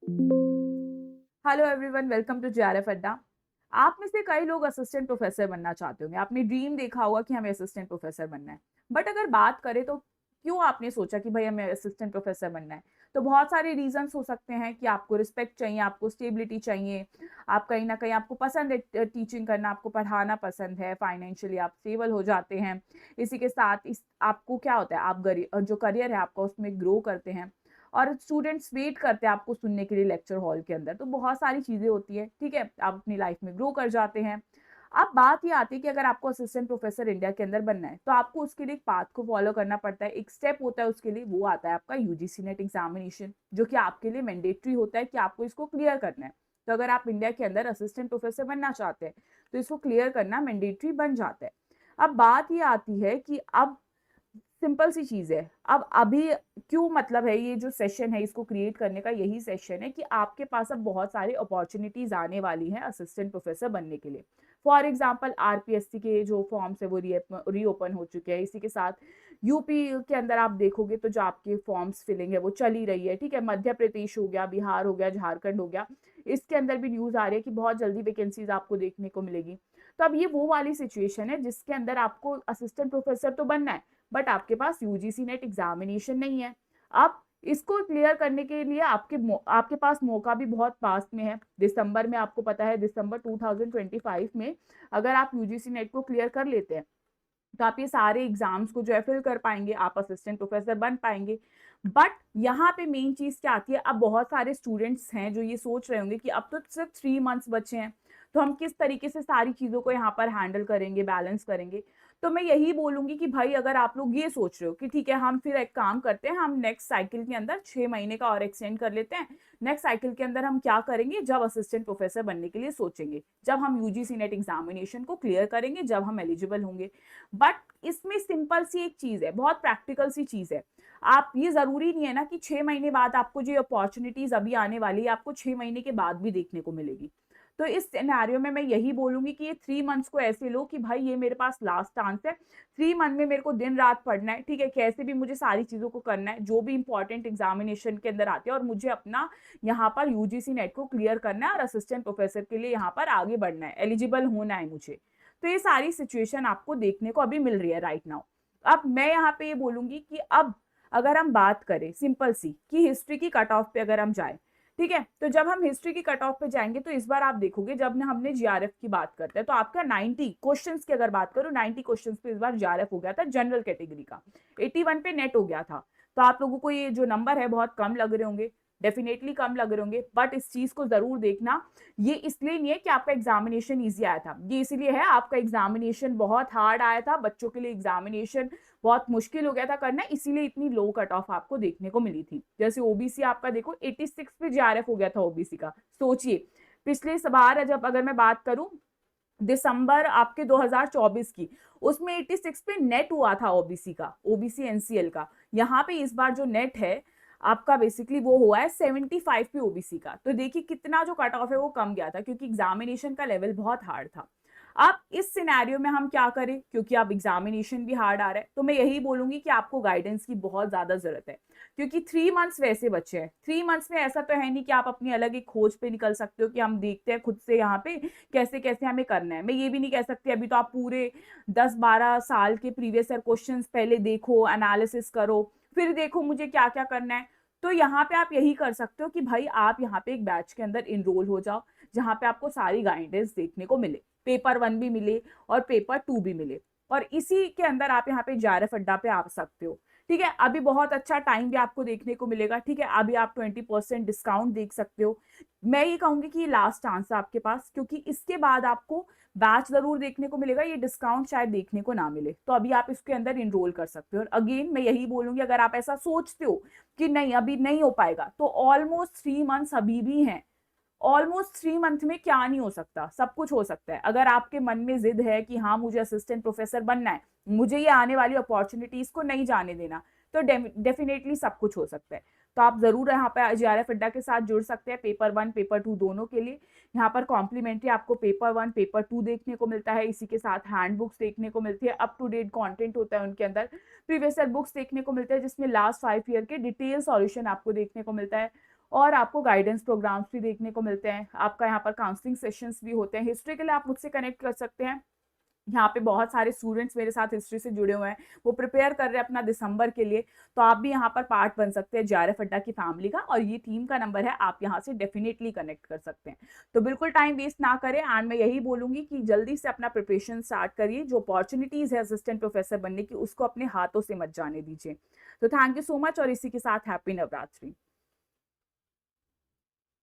Hello everyone, welcome to JRF Adda. आप में से कई लोग असिस्टेंट प्रोफेसर बनना चाहते होंगे। आपने ड्रीम देखा होगा कि हमें असिस्टेंट प्रोफेसर बनना है। बट अगर बात करें तो क्यों आपने सोचा कि भाई हमें असिस्टेंट प्रोफेसर बनना है? तो बहुत सारे रीजंस हो सकते हैं कि आपको रिस्पेक्ट चाहिए, आपको स्टेबिलिटी चाहिए, आप कहीं ना कहीं आपको पसंद है टीचिंग करना, आपको पढ़ाना पसंद है, फाइनेंशियली आप स्टेबल हो जाते हैं। इसी के साथ इस आपको क्या होता है, आप जो करियर है आपका उसमें ग्रो करते हैं और स्टूडेंट्स वेट करते हैं आपको सुनने के लिए लेक्चर हॉल के अंदर। तो बहुत सारी चीजें होती है, ठीक है, आप अपनी लाइफ में ग्रो कर जाते हैं। अब बात ये आती है कि अगर आपको असिस्टेंट प्रोफेसर इंडिया के अंदर बनना है तो आपको उसके लिए एक पाथ को फॉलो करना पड़ता है। एक स्टेप होता है उसके लिए, वो आता है आपका यूजीसी नेट एग्जामिनेशन, जो कि आपके लिए मैंडेटरी होता है कि आपको इसको क्लियर करना है। तो अगर आप इंडिया के अंदर असिस्टेंट प्रोफेसर बनना चाहते हैं तो इसको क्लियर करना मैंडेटरी बन जाता है। अब बात ये आती है कि अब सिंपल सी चीज है। अब अभी क्यों मतलब है, ये जो सेशन है इसको क्रिएट करने का यही सेशन है कि आपके पास अब बहुत सारी अपॉर्चुनिटीज आने वाली हैं असिस्टेंट प्रोफेसर बनने के लिए। फॉर एग्जांपल आरपीएससी के जो फॉर्म्स है वो रीओपन हो चुके हैं। इसी के साथ यूपी के अंदर आप देखोगे तो जो आपके फॉर्म्स फिलिंग है वो चली रही है, ठीक है। मध्य प्रदेश हो गया, बिहार हो गया, झारखंड हो गया, इसके अंदर भी न्यूज आ रही है कि बहुत जल्दी वैकेंसीज आपको देखने को मिलेगी। तो अब ये वो वाली सिचुएशन है जिसके अंदर आपको असिस्टेंट प्रोफेसर तो बनना है, बट आपके पास यूजीसी नेट एग्जामिनेशन नहीं है। अब इसको क्लियर करने के लिए आपके पास मौका भी बहुत पास में है। दिसंबर में, आपको पता है दिसंबर 2025 में अगर आप यूजीसी नेट को क्लियर कर लेते हैं तो आप ये सारे एग्जाम्स को जो है फिल कर पाएंगे, आप असिस्टेंट प्रोफेसर बन पाएंगे। बट यहाँ पे मेन चीज क्या आती है, अब बहुत सारे स्टूडेंट्स हैं जो ये सोच रहे होंगे कि अब तो सिर्फ 3 मंथ्स बचे हैं, तो हम किस तरीके से सारी चीजों को यहाँ पर हैंडल करेंगे, बैलेंस करेंगे। तो मैं यही बोलूंगी कि भाई अगर आप लोग ये सोच रहे हो कि ठीक है हम फिर एक काम करते हैं, हम नेक्स्ट साइकिल के अंदर 6 महीने का और एक्सटेंड कर लेते हैं। नेक्स्ट साइकिल के अंदर हम क्या करेंगे, जब असिस्टेंट प्रोफेसर बनने के लिए सोचेंगे, जब हम यूजीसी नेट एग्जामिनेशन को क्लियर करेंगे, जब हम एलिजिबल होंगे। बट इसमें सिंपल सी एक चीज है, बहुत प्रैक्टिकल सी चीज है। आप, ये जरूरी नहीं है ना कि 6 महीने बाद आपको जो अपॉर्चुनिटीज अभी आने वाली है आपको 6 महीने के बाद भी देखने को मिलेगी। तो इस सिनेरियो में मैं यही बोलूंगी कि ये 3 मंथ्स को ऐसे लो कि भाई ये मेरे पास लास्ट चांस है। 3 मंथ में मेरे को दिन रात पढ़ना है, ठीक है, कैसे भी मुझे सारी चीजों को करना है जो भी इंपॉर्टेंट एग्जामिनेशन के अंदर आते हैं, और मुझे अपना यहाँ पर यूजीसी नेट को क्लियर करना है और असिस्टेंट प्रोफेसर के लिए यहाँ पर आगे बढ़ना है, एलिजिबल होना है मुझे। तो ये सारी सिचुएशन आपको देखने को अभी मिल रही है राइट नाउ। अब मैं यहाँ पे ये बोलूंगी कि अब अगर हम बात करें सिंपल सी कि हिस्ट्री की कट ऑफ पे अगर हम जाए, ठीक है, तो जब हम हिस्ट्री की कट ऑफ पे जाएंगे तो इस बार आप देखोगे जब हमने जीआरएफ की बात करते हैं तो आपका 90 क्वेश्चंस की अगर बात करूं, 90 क्वेश्चंस पे इस बार जीआरएफ हो गया था जनरल कैटेगरी का। 81 पे नेट हो गया था। तो आप लोगों को ये जो नंबर है बहुत कम लग रहे होंगे, डेफिनेटली कम लग रहे होंगे, बट इस चीज को जरूर देखना। ये इसलिए नहीं है कि आपका एग्जामिनेशन इजी आया था, ये इसलिए है आपका एग्जामिनेशन बहुत हार्ड आया था, बच्चों के लिए एग्जामिनेशन बहुत मुश्किल हो गया था करना, इसीलिए इतनी लो कट ऑफ आपको देखने को मिली थी। जैसे ओबीसी आपका देखो 86 पे जीआरएफ हो गया था ओबीसी का। सोचिए, पिछले बार जब अगर मैं बात करूं दिसंबर आपके 2024 की, उसमें 86 पे नेट हुआ था ओबीसी का, ओबीसी एनसीएल का। यहाँ पे इस बार जो नेट है आपका बेसिकली वो हुआ है 75 पे ओबीसी का। तो देखिए कितना जो कट ऑफ है वो कम गया था क्योंकि एग्जामिनेशन का लेवल बहुत हार्ड था। अब इस सिनेरियो में हम क्या करें, क्योंकि अब एग्जामिनेशन भी हार्ड आ रहा है, तो मैं यही बोलूंगी कि आपको गाइडेंस की बहुत ज्यादा जरूरत है। क्योंकि 3 मंथ्स वैसे बचे हैं, 3 मंथ्स में ऐसा तो है नहीं कि आप अपनी अलग एक खोज पे निकल सकते हो कि हम देखते हैं खुद से यहाँ पे कैसे कैसे हमें करना है। मैं ये भी नहीं कह सकती अभी तो आप पूरे 10-12 साल के प्रीवियस ईयर क्वेश्चन पहले देखो, एनालिसिस करो, फिर देखो मुझे क्या क्या करना है। तो यहाँ पे आप यही कर सकते हो कि भाई आप यहाँ पे एक बैच के अंदर इनरोल हो जाओ जहाँ पे आपको सारी गाइडेंस देखने को मिले, पेपर 1 भी मिले और पेपर 2 भी मिले, और इसी के अंदर आप यहाँ पे जेआरएफ अड्डा पे आ सकते हो। ठीक है, अभी बहुत अच्छा टाइम भी आपको देखने को मिलेगा, ठीक है, अभी आप 20% डिस्काउंट देख सकते हो। मैं ये कहूंगी कि ये लास्ट चांस है आपके पास, क्योंकि इसके बाद आपको बैच जरूर देखने को मिलेगा, ये डिस्काउंट शायद देखने को ना मिले, तो अभी आप इसके अंदर इनरोल कर सकते हो। और अगेन मैं यही बोलूंगी, अगर आप ऐसा सोचते हो कि नहीं अभी नहीं हो पाएगा, तो ऑलमोस्ट 3 मंथ्स अभी भी हैं। ऑलमोस्ट 3 मंथ में क्या नहीं हो सकता, सब कुछ हो सकता है। अगर आपके मन में जिद है कि हाँ मुझे असिस्टेंट प्रोफेसर बनना है, मुझे ये आने वाली अपॉर्चुनिटीज को नहीं जाने देना, तो डेफिनेटली सब कुछ हो सकता है। तो आप जरूर यहाँ पे जेआरएफ अड्डा के साथ जुड़ सकते हैं पेपर 1 पेपर 2 दोनों के लिए। यहाँ पर कॉम्प्लीमेंट्री आपको पेपर 1 पेपर 2 देखने को मिलता है, इसी के साथ हैंड बुक्स देखने को मिलती है, अप टू डेट कंटेंट होता है उनके अंदर, प्रीवियस ईयर बुक्स देखने को मिलते हैं जिसमें लास्ट 5 ईयर के डिटेल सॉल्यूशन आपको देखने को मिलता है। और आपको गाइडेंस प्रोग्राम्स भी देखने को मिलते हैं, आपका यहाँ पर काउंसलिंग सेशंस भी होते हैं। हिस्ट्री के लिए आप मुझसे कनेक्ट कर सकते हैं। यहाँ पे बहुत सारे स्टूडेंट्स मेरे साथ हिस्ट्री से जुड़े हुए हैं, वो प्रिपेयर कर रहे हैं अपना दिसंबर के लिए, तो आप भी यहाँ पर पार्ट बन सकते हैं जेआरएफ अड्डा की फैमिली का, और ये टीम का नंबर है, आप यहाँ से डेफिनेटली कनेक्ट कर सकते हैं। तो बिल्कुल टाइम वेस्ट ना करें, एंड मैं यही बोलूंगी कि जल्दी से अपना प्रिपरेशन स्टार्ट करिए। जो अपॉर्चुनिटीज है असिस्टेंट प्रोफेसर बनने की, उसको अपने हाथों से मत जाने दीजिए। तो थैंक यू सो मच, और इसी के साथ हैप्पी नवरात्रि।